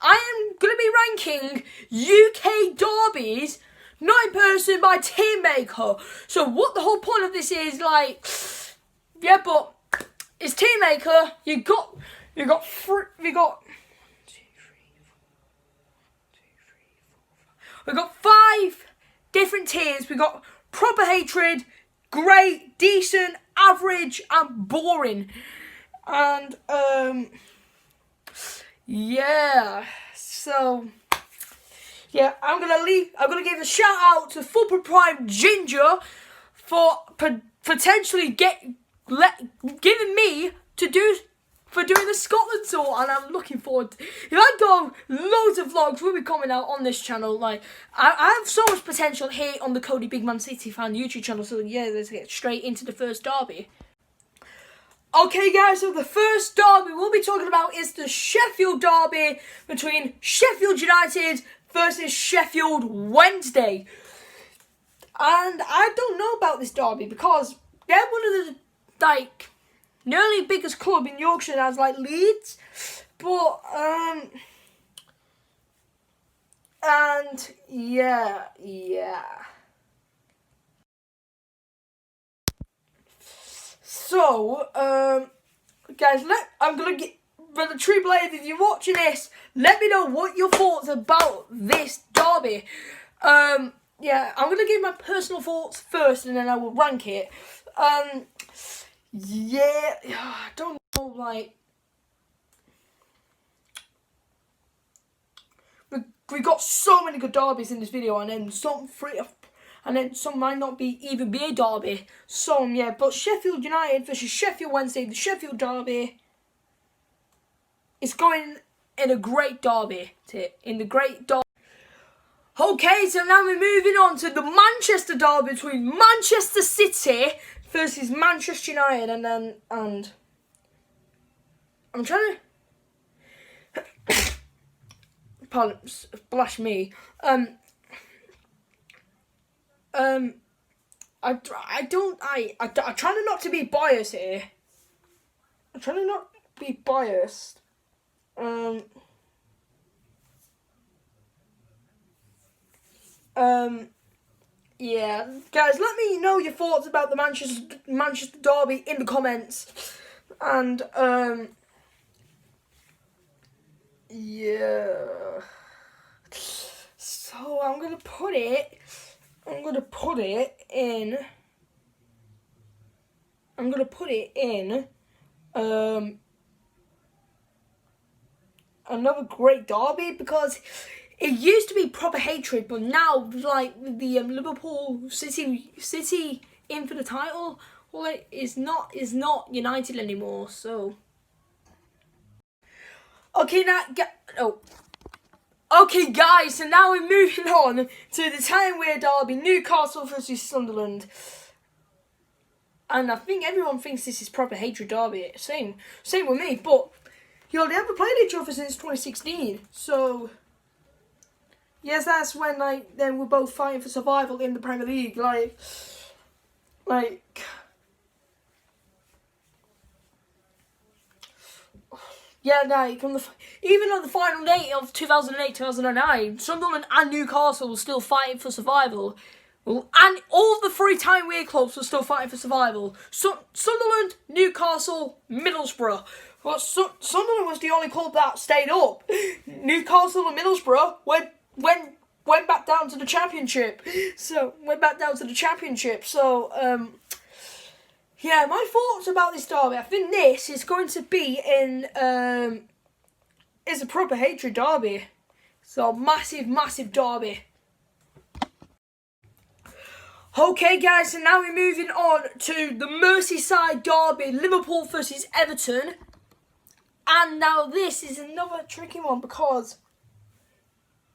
I am going to be ranking UK derbies, not in person, by TierMaker. So what the whole point of this is, like, yeah, but it's TierMaker. We got 5 different tiers. We got proper hatred, great, decent, average, and boring. And yeah. So yeah, I'm gonna give a shout out to Football Prime Ginger for potentially giving me to do. For doing the Scotland tour, and I'm looking forward to, if I go, loads of vlogs will be coming out on this channel. Like, I have so much potential here on the Cody Big Man City Fan YouTube channel, so yeah, let's get straight into the first derby. Okay guys, so the first derby we'll be talking about is the Sheffield derby between Sheffield United versus Sheffield Wednesday. And I don't know about this derby because they're one of the, like, nearly biggest club in Yorkshire as like Leeds, but and yeah. So guys, I'm gonna get for the True Blade. If you're watching this, let me know what your thoughts about this derby. Yeah, I'm gonna give my personal thoughts first, and then I will rank it. Yeah, I don't know, like, we got so many good derbies in this video, and then some might not even be a derby. So yeah, but Sheffield United versus Sheffield Wednesday, the Sheffield derby is going in a great derby. Okay, so now we're moving on to the Manchester derby between Manchester City versus Manchester United, and I'm trying to pardon, blush me. I try to not to be biased here. I'm trying to not be biased. Yeah, guys, let me know your thoughts about the Manchester derby in the comments, and yeah. So I'm gonna put it in another great derby, because it used to be proper hatred, but now, like, with the Liverpool City in for the title, well, it is not United anymore. So okay, okay, guys, so now we're moving on to the TierMaker derby, Newcastle versus Sunderland. And I think everyone thinks this is proper hatred derby. Same with me, but they haven't played each other since 2016. So yes, that's when, like, then we're both fighting for survival in the Premier League. Like yeah, like, even on the final day of 2008-2009, Sunderland and Newcastle were still fighting for survival. Well, and all the 3 TierMaker clubs were still fighting for survival. Sunderland, Newcastle, Middlesbrough. Well, Sunderland was the only club that stayed up. Newcastle and Middlesbrough went back down to the Championship. So yeah, my thoughts about this derby. I think this is going to be is a proper hatred derby. So massive derby. Okay, guys, so now we're moving on to the Merseyside derby, Liverpool versus Everton. And now this is another tricky one, because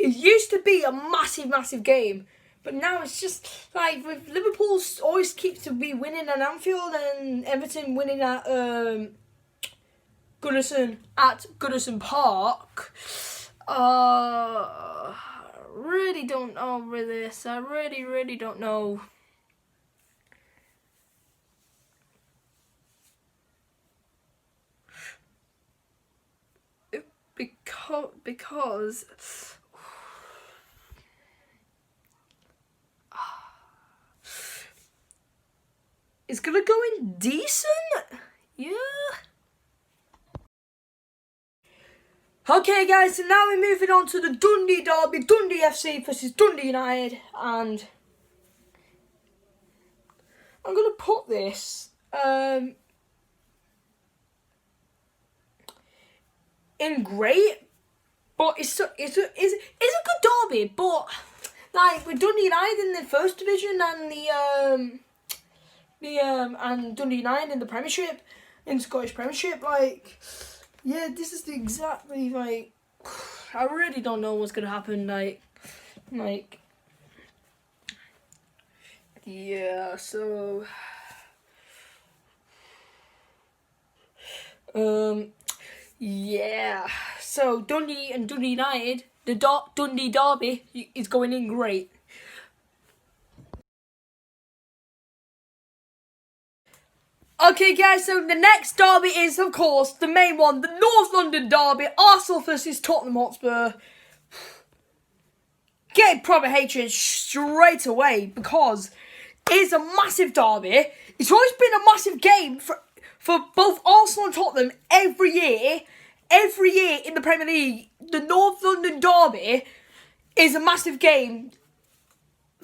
it used to be a massive game, but now it's just like, with Liverpool always keeps to be winning at Anfield, and Everton winning at Goodison Park. Really don't know with this. I really don't know. Because because it's gonna go in decent. Yeah. Okay, guys, so now we're moving on to the Dundee Derby, Dundee FC versus Dundee United, and I'm gonna put this in great, but it's a good derby, but like with Dundee United in the first division and and Dundee United in the Premiership, in Scottish Premiership, like. Yeah, this is exactly like I really don't know what's gonna happen. Like, yeah. So, yeah. So Dundee and Dundee United, the Dundee Derby is going in great. Okay, guys, so the next derby is, of course, the main one, the North London derby, Arsenal versus Tottenham Hotspur. Getting proper hatred straight away because it's a massive derby. It's always been a massive game for both Arsenal and Tottenham every year. Every year in the Premier League, the North London derby is a massive game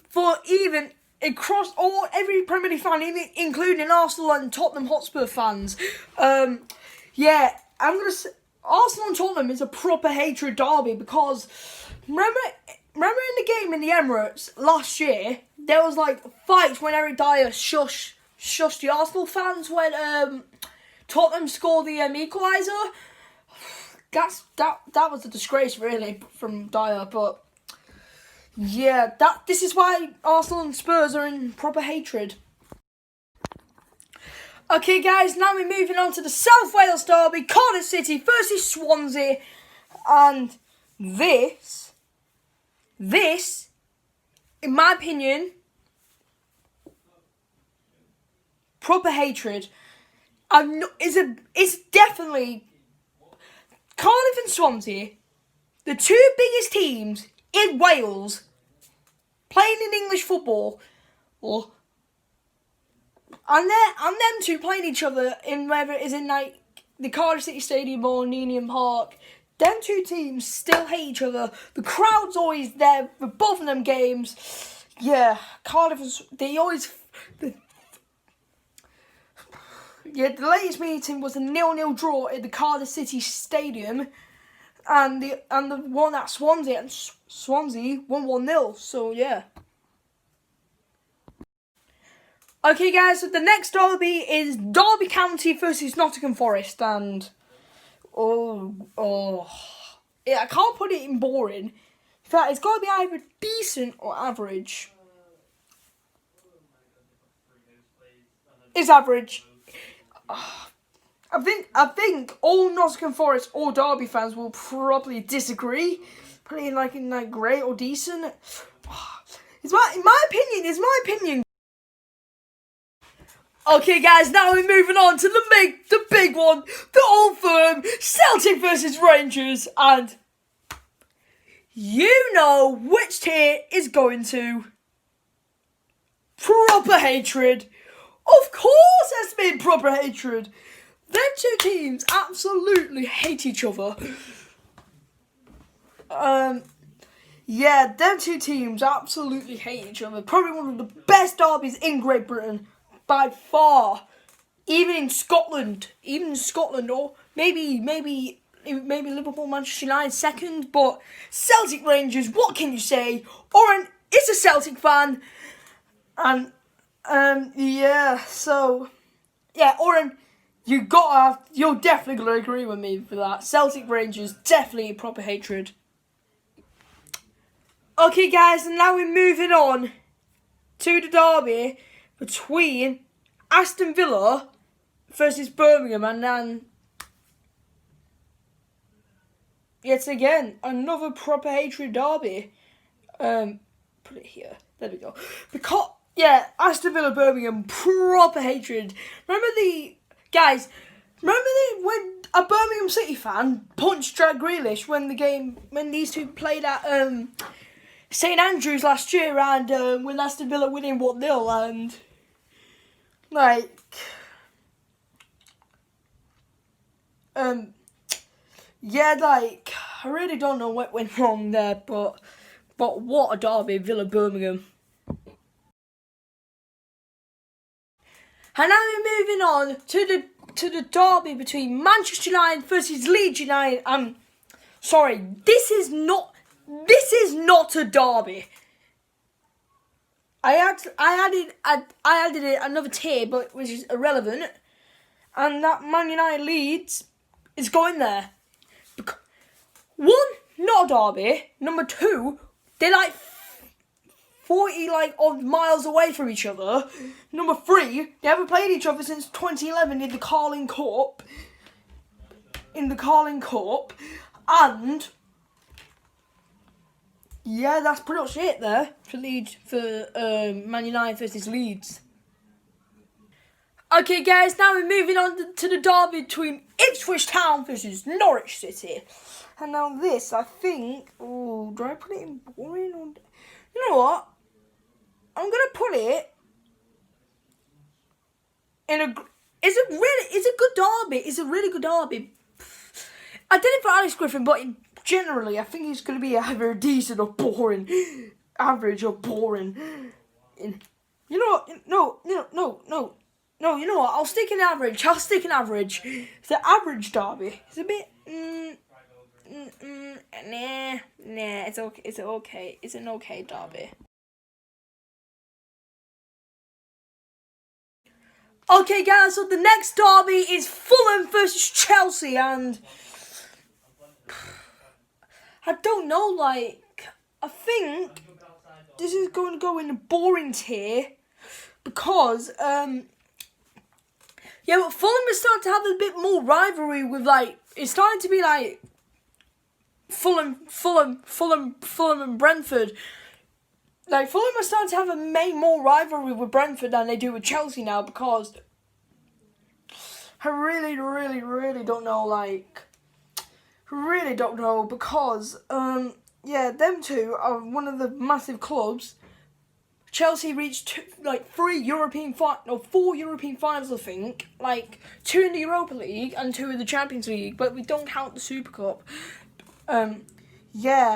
for even across every Premier League fan, including Arsenal and Tottenham Hotspur fans. Yeah, I'm gonna say Arsenal and Tottenham is a proper hatred derby because remember in the game in the Emirates last year, there was like fights when Eric Dyer shushed the Arsenal fans when Tottenham scored the equaliser. That was a disgrace really from Dyer, but. Yeah, this is why Arsenal and Spurs are in proper hatred. Okay, guys, now we're moving on to the South Wales derby, Cardiff City versus Swansea, and this, in my opinion, proper hatred. It's definitely Cardiff and Swansea, the two biggest teams in Wales, playing in English football, and them two playing each other in whether it is in like the Cardiff City Stadium or Ninian Park. Them two teams still hate each other. The crowd's always there for both of them games. Yeah, Cardiff the latest meeting was a 0-0 draw at the Cardiff City Stadium. And the one at Swansea, and Swansea won 1-0. So yeah. Okay, guys. So the next derby is Derby County versus Nottingham Forest, and yeah, I can't put it in boring. In fact, it's got to be either decent or average. It's average. I think all Nottingham Forest or Derby fans will probably disagree. Probably in like great or decent. It's my opinion. Okay, guys, now we're moving on to the big one, the Old Firm, Celtic versus Rangers, and you know which tier is going to proper hatred. Of course, it has to be proper hatred. Them two teams absolutely hate each other. Yeah, them two teams absolutely hate each other. Probably one of the best derbies in Great Britain by far. Even in Scotland, or maybe Liverpool, Manchester United second. But Celtic Rangers, what can you say? Oren is a Celtic fan, and yeah. So yeah, Oren. You're definitely going to agree with me for that. Celtic Rangers, definitely proper hatred. Okay, guys, and now we're moving on to the derby between Aston Villa versus Birmingham, and then yet again, another proper hatred derby. Put it here. There we go. Because, yeah, Aston Villa, Birmingham, proper hatred. Remember guys, Remember when a Birmingham City fan punched Jack Grealish when these two played at St Andrews last year, and when Aston Villa winning 1-0, and like yeah, like I really don't know what went wrong there, but what a derby, Villa Birmingham. And now we're moving on to the derby between Manchester United versus Leeds United. Sorry, this is not a derby. I added it another tier, but which is irrelevant, and that Man United Leeds is going there. One, not a derby. Number two, they're like 40 odd miles away from each other. Number three, they haven't played each other since 2011 in the Carling Cup. And yeah, that's pretty much it there for Man United versus Leeds. Okay, guys, now we're moving on to the derby between Ipswich Town versus Norwich City. And now this, I think, do I put it in boring or? You know what? I'm gonna put it in a. It's a good derby. It's a really good derby. I did it for Alex Griffin, but generally, I think it's gonna be either decent or boring, average or boring. You know what? No. You know what? I'll stick in average. It's an average derby. It's a bit. Nah. It's okay. It's okay. It's an okay derby. Okay, guys, so the next derby is Fulham versus Chelsea, and I don't know, I think this is going to go in the boring tier because, but Fulham is starting to have a bit more rivalry with, it's starting to be Fulham and Brentford. Fulham are starting to have more rivalry with Brentford than they do with Chelsea now, because I really don't know, because, them two are one of the massive clubs. Chelsea reached 4 European finals, I think. 2 in the Europa League and 2 in the Champions League, but we don't count the Super Cup.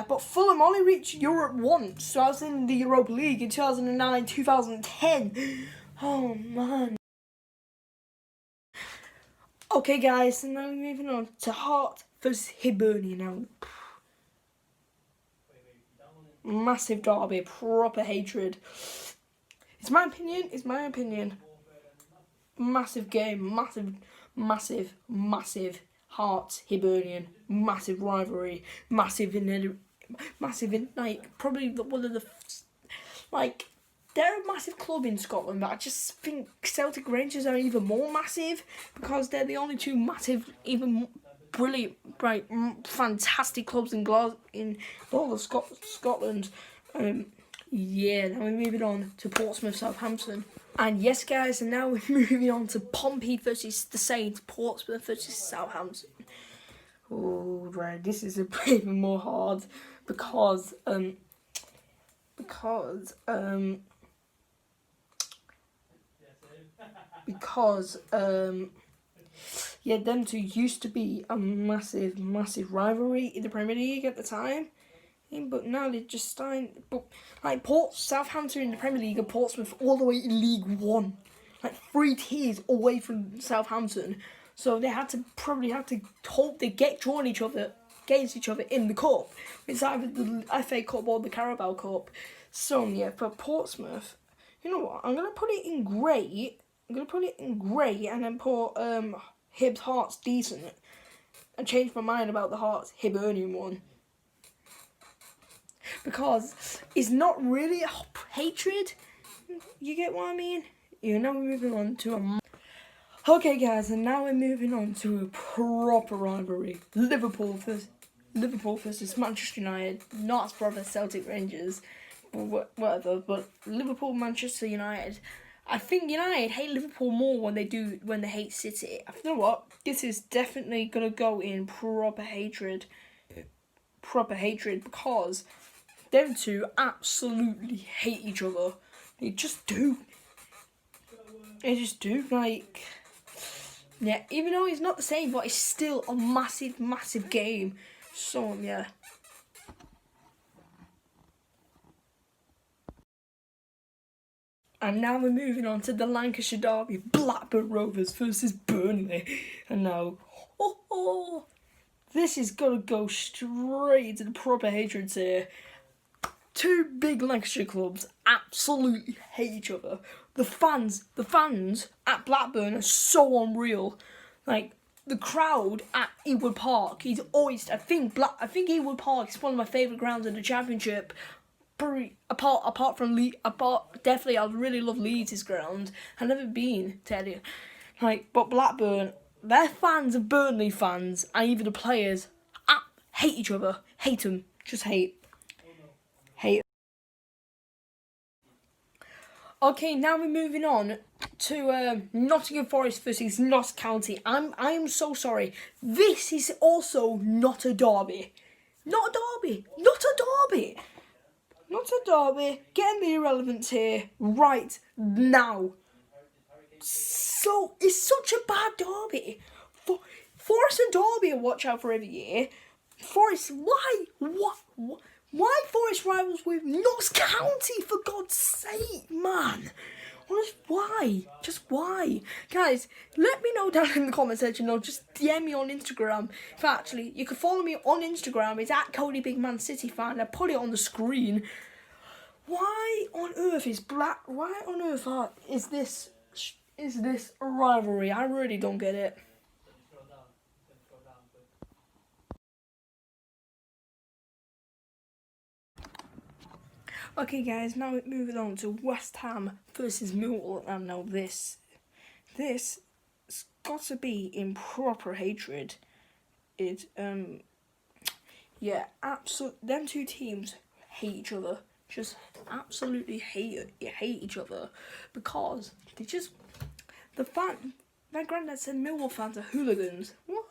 But Fulham only reached Europe once, so I was in the Europa League in 2009, 2010. Oh, man. Okay, guys, so now we're moving on to Heart versus Hibernian now. Massive derby, proper hatred. It's my opinion. Massive game, massive Hearts, Hibernian, massive rivalry, massive in probably one of the they're a massive club in Scotland, but I just think Celtic Rangers are even more massive because they're the only two massive, even brilliant, fantastic clubs in all of Scotland. Now we're moving on to Portsmouth, Southampton. And yes, guys, and now we're moving on to Pompey versus the Saints, Portsmouth versus Southampton. Oh, right, this is even more hard because them two used to be a massive rivalry in the Premier League at the time. But now they're just starting. But Southampton in the Premier League and Portsmouth all the way in League One, 3 tiers away from Southampton. So they probably had to hope they get drawn against each other in the cup. It's either the FA Cup or the Carabao Cup. So for Portsmouth, you know what? I'm gonna put it in grey. and then put Hibs Hearts decent. I changed my mind about the Hearts Hibernian one. Because it's not really a hatred. You get what I mean? Now we're moving on to Okay, guys, and now we're moving on to a proper rivalry. Liverpool versus Manchester United. Not as proper Celtic Rangers, whatever. But Liverpool, Manchester United. I think United hate Liverpool more when they hate City. You know what? This is definitely gonna go in proper hatred. Proper hatred, because them two absolutely hate each other. They just do. They just do. Like, yeah, even though it's not the same, but it's still a massive, massive game. So, yeah. And now we're moving on to the Lancashire Derby, Blackburn Rovers versus Burnley. And now, this is gonna go straight into the proper hatred here. Two big Lancashire clubs absolutely hate each other. The fans at Blackburn are so unreal. Like, the crowd at Ewood Park is always. I think Ewood Park is one of my favourite grounds in the Championship. Apart from definitely I really love Leeds' ground. I've never been, tell you. Like, but Blackburn, their fans are Burnley fans, and even the players hate each other. Hate them. Just hate. Hate. Okay, now we're moving on to Nottingham Forest versus Notts County. I am so sorry. This is also not a derby. Not a derby. Not a derby. Not a derby. Getting the irrelevance here right now. So it's such a bad derby. Forest and Derby are watch out for every year. Forest, why? What? Why Forest rivals with Notts County, for God's sake, man? Why? Just why? Guys, let me know down in the comment section, or just DM me on Instagram. In fact, actually, you can follow me on Instagram. It's at Cody Big Man City Fan. I put it on the screen. Why on earth is this a rivalry? I really don't get it. Okay, guys, now we're moving on to West Ham versus Millwall, and now this has got to be in proper hatred. Yeah, them two teams hate each other. Just absolutely hate each other, because my granddad said Millwall fans are hooligans. What?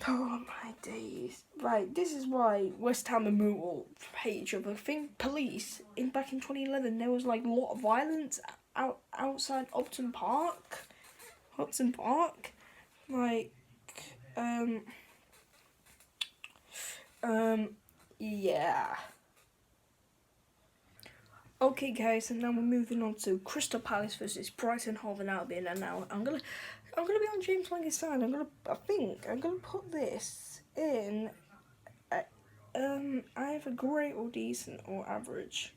Oh my days. Right, this is why West Ham and Millwall hate each other. I think police, back in 2011, there was like a lot of violence outside Upton Park. Like, yeah. Okay, guys, and now we're moving on to Crystal Palace versus Brighton Hove Albion, and now I'm gonna be on James Lank's side. I think I'm gonna put this in either great or decent or average.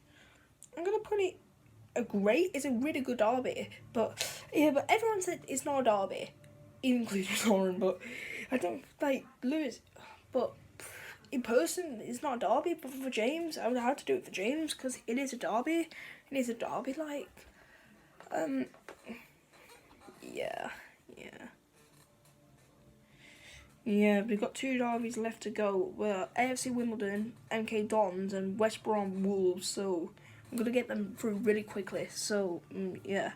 I'm gonna put it a great. It's a really good derby, but everyone said it's not a derby, including Lauren. But I don't like Lewis, but. In person, it's not a derby, but for James, I would have to do it for James, because it is a derby. It is a derby, like, yeah. Yeah, we've got two derbies left to go. Well, AFC Wimbledon, MK Dons, and West Brom Wolves, so I'm going to get them through really quickly, so, yeah.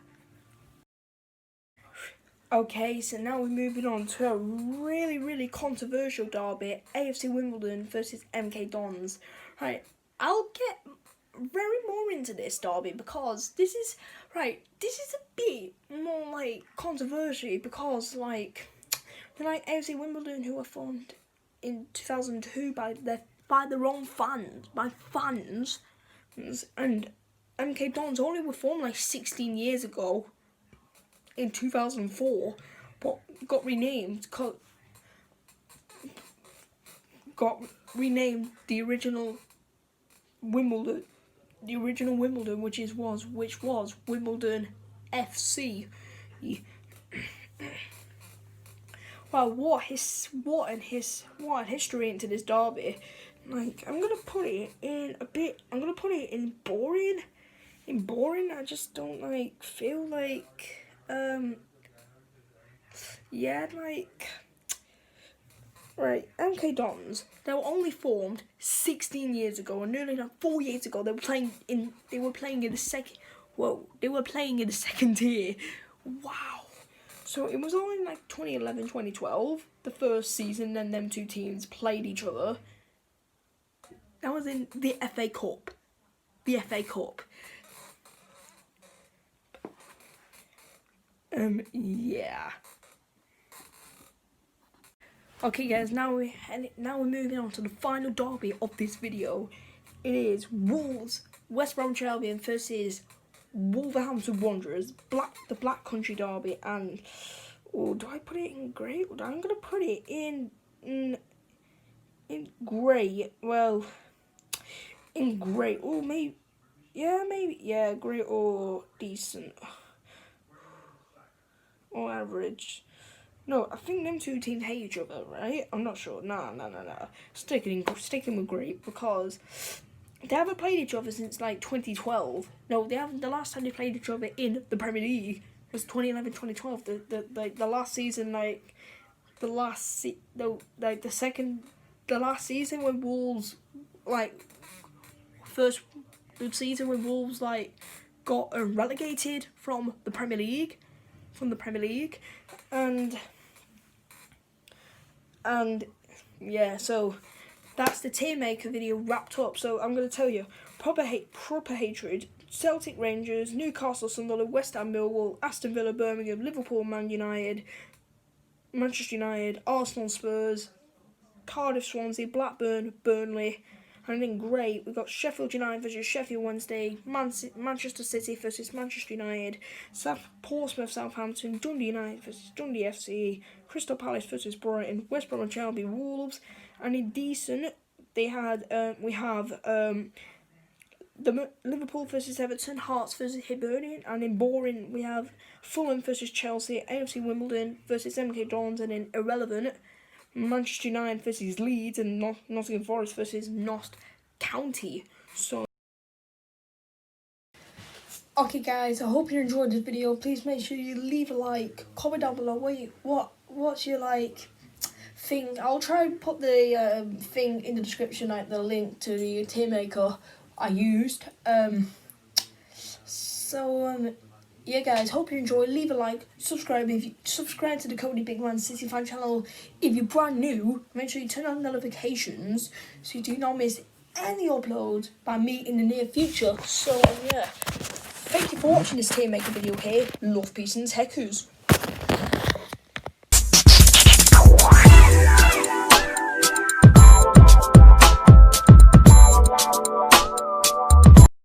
Okay, so now we're moving on to a really, really controversial derby, AFC Wimbledon versus MK Dons. Right, I'll get very more into this derby, because this is a bit more like controversial, because like AFC Wimbledon, who were formed in 2002 by their own fans, and MK Dons only were formed like 16 years ago. In 2004, but got renamed the original Wimbledon, which was Wimbledon FC. Well, what history into this derby? Like, I'm gonna put it in boring. I just don't feel like. Right, MK Dons, they were only formed 16 years ago, and nearly 4 years ago they were playing in the second. Whoa, they were playing in the second tier. Wow. So it was only like 2011, 2012, the first season, and them two teams played each other. That was in the FA Cup. The FA Cup. Yeah. Okay, guys. Now we're moving on to the final derby of this video. It is Wolves, West Bromwich Albion versus Wolverhampton Wanderers, the Black Country derby. And do I put it in grey? I'm gonna put it in grey. Well, in grey. Or maybe, yeah, grey or decent or average. No, I think them two teams hate each other, right? I'm not sure. No. Sticking with grey because they haven't played each other since like 2012. No, they haven't. The last time they played each other in the Premier League was 2011, 2012. The last season, the last season when Wolves the season when Wolves got relegated from the Premier League, and yeah, so that's the TierMaker video wrapped up. So I'm gonna tell you, proper hatred. Celtic, Rangers, Newcastle, Sunderland, West Ham, Millwall, Aston Villa, Birmingham, Liverpool, Man United, Manchester United, Arsenal, Spurs, Cardiff, Swansea, Blackburn, Burnley. And in grey, we've got Sheffield United versus Sheffield Wednesday, Manchester City versus Manchester United, Portsmouth, Southampton, Dundee United versus Dundee FC, Crystal Palace versus Brighton, West Bromwich Albion, Wolves. And in decent, we have the Liverpool versus Everton, Hearts versus Hibernian, and in boring we have Fulham versus Chelsea, AFC Wimbledon versus MK Dons, and in irrelevant, Manchester United versus Leeds, and Nottingham Forest versus Notts County. So, okay, guys, I hope you enjoyed this video. Please make sure you leave a like, comment down below. What's your thing? I'll try and put the thing in the description, the link to the TierMaker I used. Yeah, guys, hope you enjoy. Leave a like, subscribe to the Cody Big Man City Fan channel if you're brand new. Make sure you turn on notifications so you do not miss any uploads by me in the near future. So yeah, thank you for watching this TierMaker video here. Love, peace, and heckus.